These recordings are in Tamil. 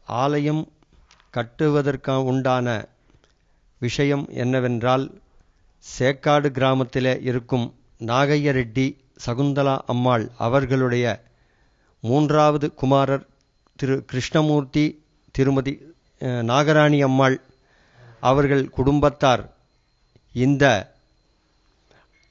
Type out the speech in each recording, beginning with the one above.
ஆலயம் கட்டுவதற்கு உண்டான விஷயம் என்னவென்றால், சேக்காடு கிராமத்தில் இருக்கும் நாகைய ரெட்டி சகுந்தலா அம்மாள் அவர்களுடைய மூன்றாவது குமாரர் திரு கிருஷ்ணமூர்த்தி, திருமதி நாகராணி அம்மாள் அவர்கள் குடும்பத்தார் இந்த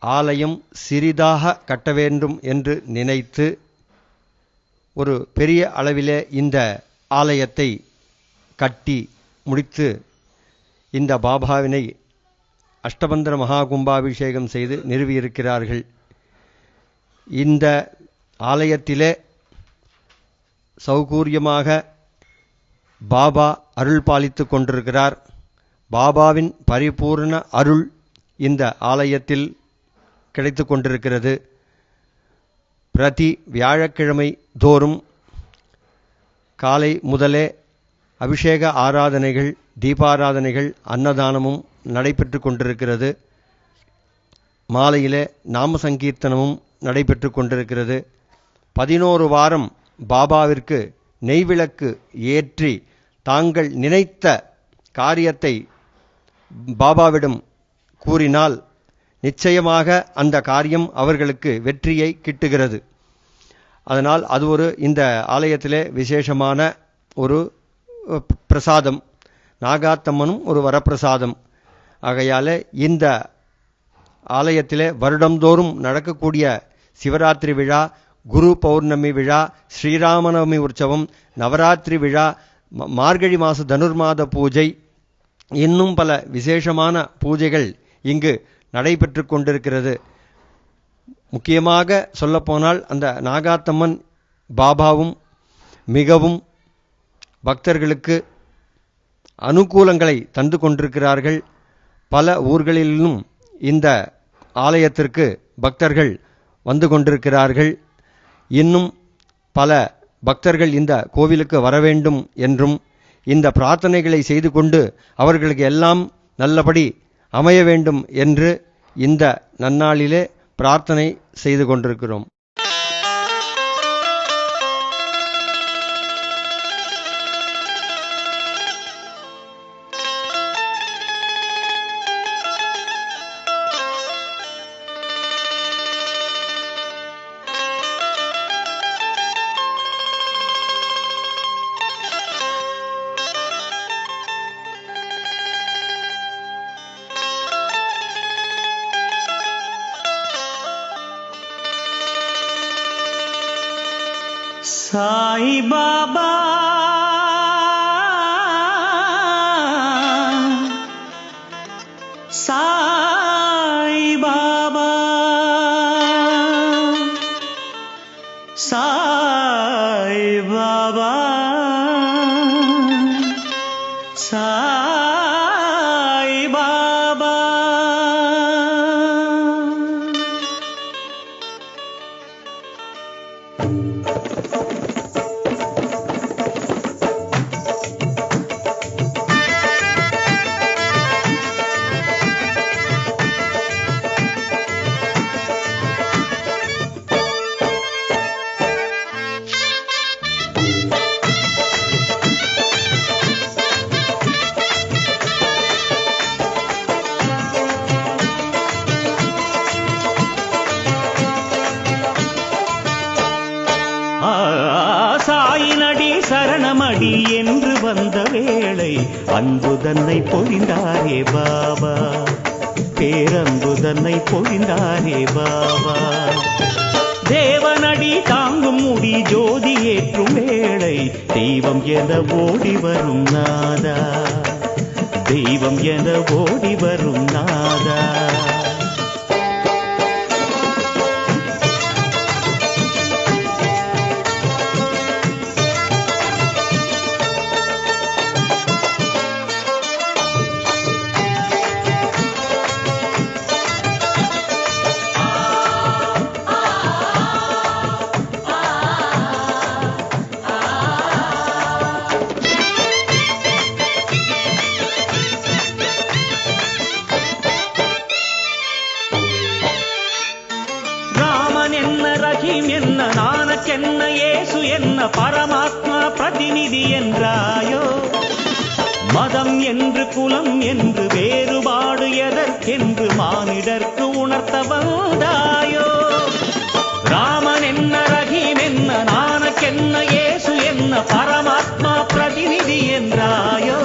ஆலயம் சிறிதாக கட்ட வேண்டும் என்று நினைத்து ஒரு பெரிய அளவிலே இந்த ஆலயத்தை கட்டி முடித்து இந்த பாபாவினை அஷ்டபந்தர மகா கும்பாபிஷேகம் செய்து நிறுவியிருக்கிறார்கள். இந்த ஆலயத்திலே சௌகூரியமாக பாபா அருள் பாலித்து கொண்டிருக்கிறார். பாபாவின் பரிபூர்ண அருள் இந்த ஆலயத்தில் கிடைத்து கொண்டிருக்கிறது. பிரதி வியாழக்கிழமை தோறும் காலை முதலே அபிஷேக ஆராதனைகள், தீபாராதனைகள், அன்னதானமும் நடைபெற்று கொண்டிருக்கிறது. மாலையிலே நாம சங்கீர்த்தனமும் நடைபெற்று கொண்டிருக்கிறது. 11 வாரம் பாபாவிற்கு நெய்விளக்கு ஏற்றி தாங்கள் நினைத்த காரியத்தை பாபாவிடம் கூறினால் நிச்சயமாக அந்த காரியம் அவர்களுக்கு வெற்றியை கிட்டுகிறது. அதனால் அது ஒரு இந்த ஆலயத்திலே விசேஷமான ஒரு பிரசாதம். நாகாத்தம்மனும் ஒரு வரப்பிரசாதம். ஆகையால் இந்த ஆலயத்திலே வருடந்தோறும் நடக்கக்கூடிய சிவராத்திரி விழா, குரு பௌர்ணமி விழா, ஸ்ரீராமநவமி உற்சவம், நவராத்திரி விழா, மார்கழி மாத தனுர்மாத பூஜை, இன்னும் பல விசேஷமான பூஜைகள் இங்கு நடைபெற்று கொண்டிருக்கிறது. முக்கியமாக சொல்லப்போனால் அந்த நாகாத்தம்மன் பாபாவும் மிகவும் பக்தர்களுக்கு அனுகூலங்களை தந்து கொண்டிருக்கிறார்கள். பல ஊர்களிலும் இந்த ஆலயத்திற்கு பக்தர்கள் வந்து கொண்டிருக்கிறார்கள். இன்னும் பல பக்தர்கள் இந்த கோவிலுக்கு வர வேண்டும் என்றும் இந்த பிரார்த்தனைகளை செய்து கொண்டு அவர்களுக்கு எல்லாம் நல்லபடி அமைய வேண்டும் என்று இந்த நன்னாளிலே பிரார்த்தனை செய்து கொண்டிருக்கிறோம். சாய் பாபா சாய் பாபா சாய் பாபா சாய் பாபா. சாயினடி சரணமடி என்று வந்த வேளை அன்பு தன்னை பொழிந்தாரே பாபா, பேரன்பு தன்னை பொழிந்தாரே பாபா. தேவனடி தாங்கும் முடி ஜோதி ஏற்றும் வேளை தெய்வம் என ஓடி வரும் நாதா, தெய்வம் என ஓடி வரும் நாதா. என்ன ரஹீம் என்ன நானக்கென்ன இயேசு என்ன பரமாத்மா பிரதிநிதி என்றாயோ மதம் என்று குலம் என்று வேறுபாடு எதற்கென்று மானிடர்க்கு உணர்த்த வந்தாயோ ராமன் என்ன ரஹீம் என்ன நானக்கென்ன இயேசு என்ன பரமாத்மா பிரதிநிதி என்றாயோ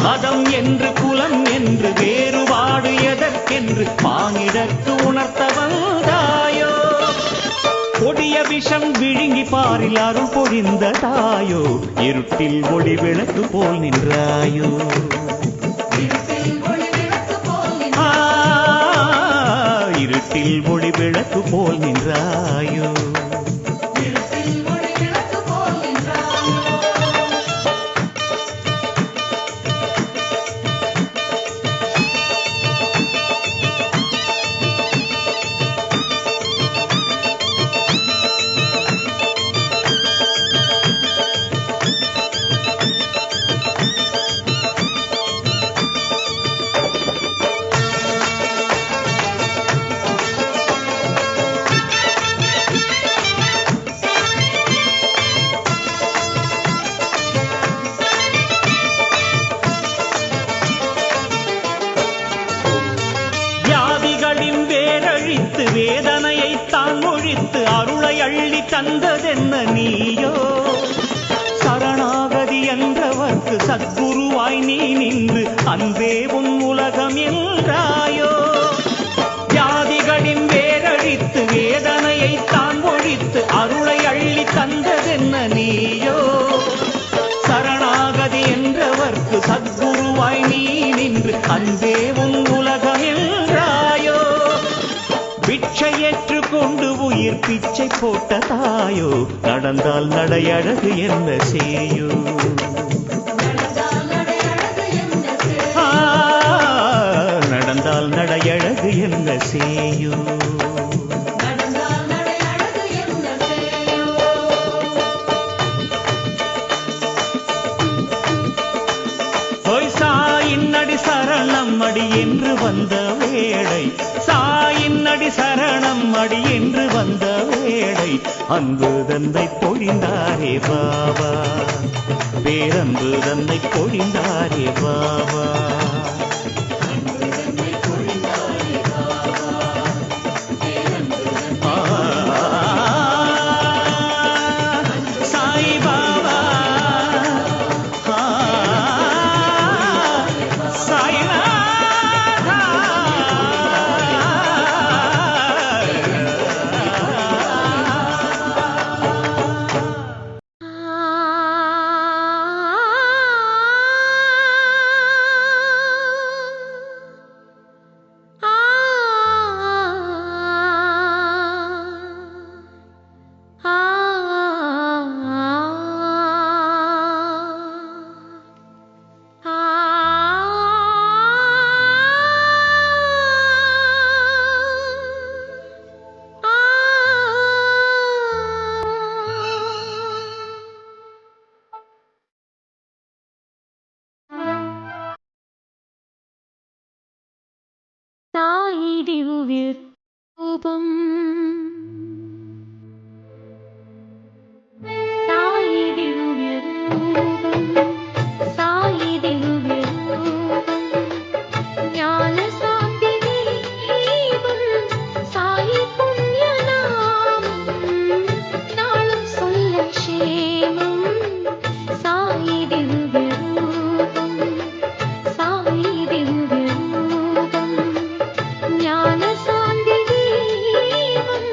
மதம் என்று குலம் என்று வேறுபாடு எதற்கென்று மானிடர்க்கு உணர்த்த வந்தாயோ கொடிய விஷம் விழுங்கி பாரில் அருள் பொழிந்த தாயோ இருட்டில் ஒளி விளக்கு போல் நின்றாயோ இருட்டில் ஒளி விளக்கு போல் நின்றாயோ வேதனையை தான் ஒழித்து அருளை அள்ளி தந்ததென்ன நீயோ சரணாகதி என்றவர்க்கு சத்குருவாய் நீ நின்று அன்பே உன் உலகம் என்றாயோ வியாதிகளின் வேரழித்து வேதனையை தான் ஒழித்து அருளை அள்ளி தந்ததென்ன நீயோ சரணாகதி என்றவர்க்கு சத்குருவாய் நீ நின்று அன்பே உன் உலகம் என்றாயோ பிச்சை ஏற்றுக்கொண்டு உயிர் பிச்சை போட்ட தாயோ நடந்தால் நடையழகு என்ன செய்யோ நடந்தால் நடையழகு என்ன செய்யோ சாயின்னடி சரணம் அடி என்று வந்த வேளை சாயின்னடி சரணம் அடி என்று வந்த வேளை அன்பு தந்தை பொழிந்தாரே பாபா பேரன்பு தந்தை பொழிந்தாரே பாபா சாயி திவ்ய ரூபம் சாயி திவ்ய ரூபம் சாயி திவ்ய ரூபம் ஞான சாந்தி தீபம் சாயி புண்ணிய நாமம் நாளும் சொல்ல க்ஷேமம் சாயி திவ்ய ரூபம் சாயி திவ்ய ரூபம் ஞான சாந்தி தீபம்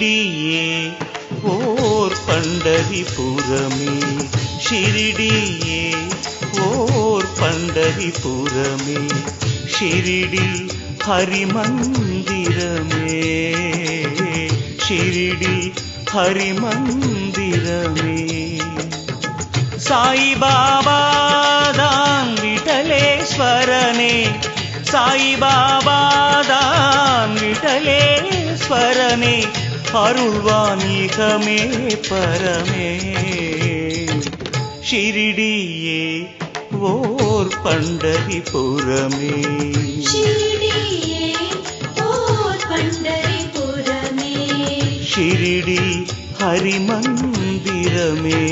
ஷிரிடியே ஓர் பண்டரிபுரமே, ஷிரிடியே ஓர் பண்டரிபுரமே, ஷிரிடி ஹரிமந்திரமே, ஷிரிடி ஹரிமந்திரமே. சாயிபாபாதான் விட்டலேஸ்வரனே, சாயிபாபாதான் விட்டலேஸ்வரனே, அருள்வான் இகமே பரமே. ஷிரிடியே ஓர் பண்டரிபுரமே, ஷிரிடியே ஓர் பண்டரிபுரமே, ஷிரிடி ஹரிமந்திரமே,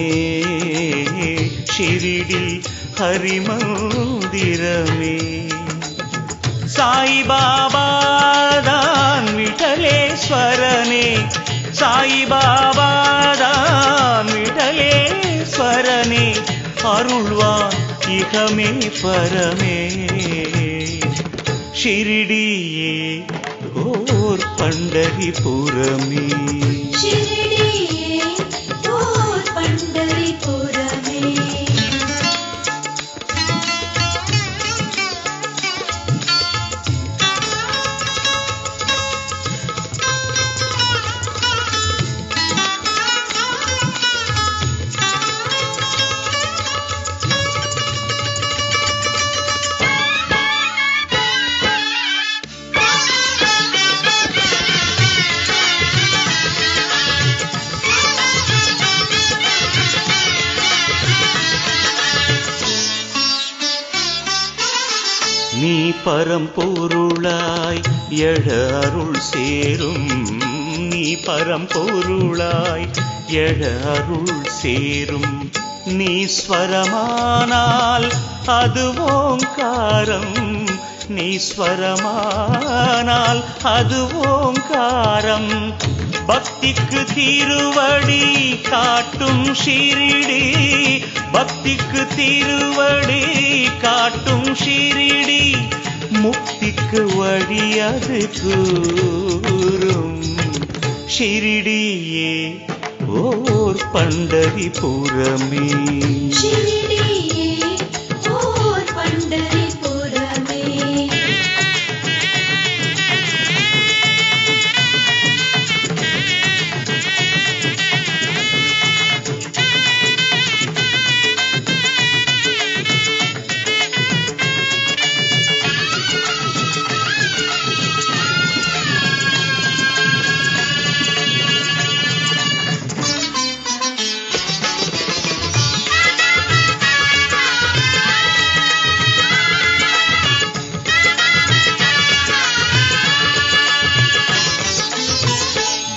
ஷிரிடி ஹரிமந்திரமே. சாயிபாபாதான் விட்டலேஸ்வரனே, சாயிபாபாதான் விட்டலேஸ்வரனே, அருள்வான் இகமே பரமே. ஷிரிடியே ஓர் பண்டரிபுரமே, ஷிரிடியே ஓர் பண்டரிபுரமே. நீ பரம்பொருளாய் எழ அருள் சேரும், நீ பரம்பொருளாய் எழ அருள் சேரும். நீ ஸ்வரமானால் அது ஓங்காரம், நீ ஸ்வரமானால் அது ஓங்காரம். பக்திக்கு திருவடி காட்டும் ஷிரிடி, பக்திக்கு திருவடி காட்டும் ஷிரிடி, முக்திக்கு வழி அது கூறும். ஷிரிடியே ஓர் பண்டரிபுரமே, ஷிரிடியே ஓர் பண்டரிபுரமே.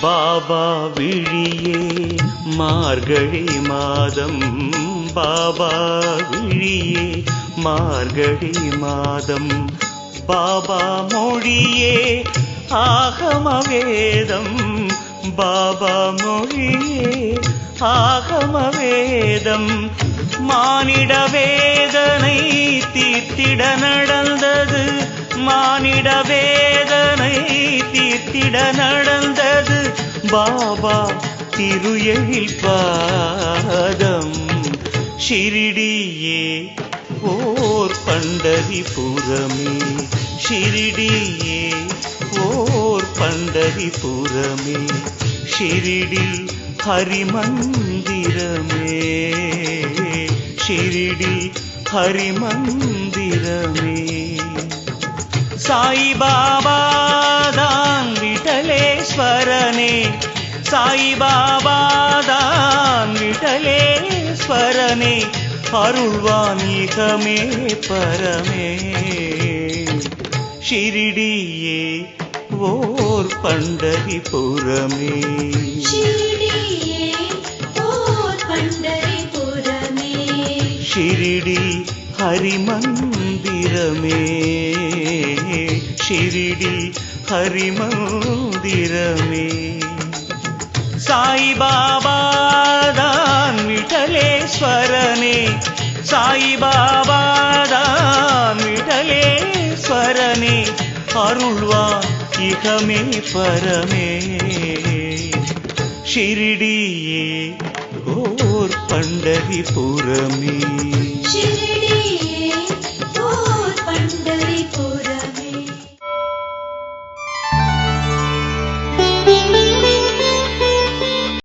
பாபா விழியே மார்கழி மாதம், பாபா விழியே மார்கழி மாதம். பாபா மொழியே ஆகம வேதம், பாபா மொழியே ஆகம வேதம். மானிட வேதனை தீர்த்திட நடந்தது, மானிட வேதனை தீர்த்திட நடந்தது, பாபா திரு எழில் பாதம். ஷிரிடியே ஓர் பண்டரிபுரமே, ஷிரிடியே ஓர் பண்டரிபுரமே, ஷிரிடி ஹரிமந்திரமே, ஷிரிடி ஹரிமந்திரமே. சாயிபாபாதான் விட்டலேஸ்வரனே, சாயிபாபாதான் விட்டலேஸ்வரனே, அருள்வான் இகமே பரமே. ஷிரிடியே ஓர் பண்டரிபுரமே, ஷிரிடியே ஓர் பண்டரிபுரமே, ஷிரிடி ஹரிமந்திரமே, ஷிரிடி ஹரிமந்திரமே. சாயிபாபாதான் விட்டலேஸ்வரனே, சாயிபாபாதான் விட்டலேஸ்வரனே, அருள்வான் இகமே பரமே. ஷிரடியே ஓர் பண்டரிபுரமே शिरडिये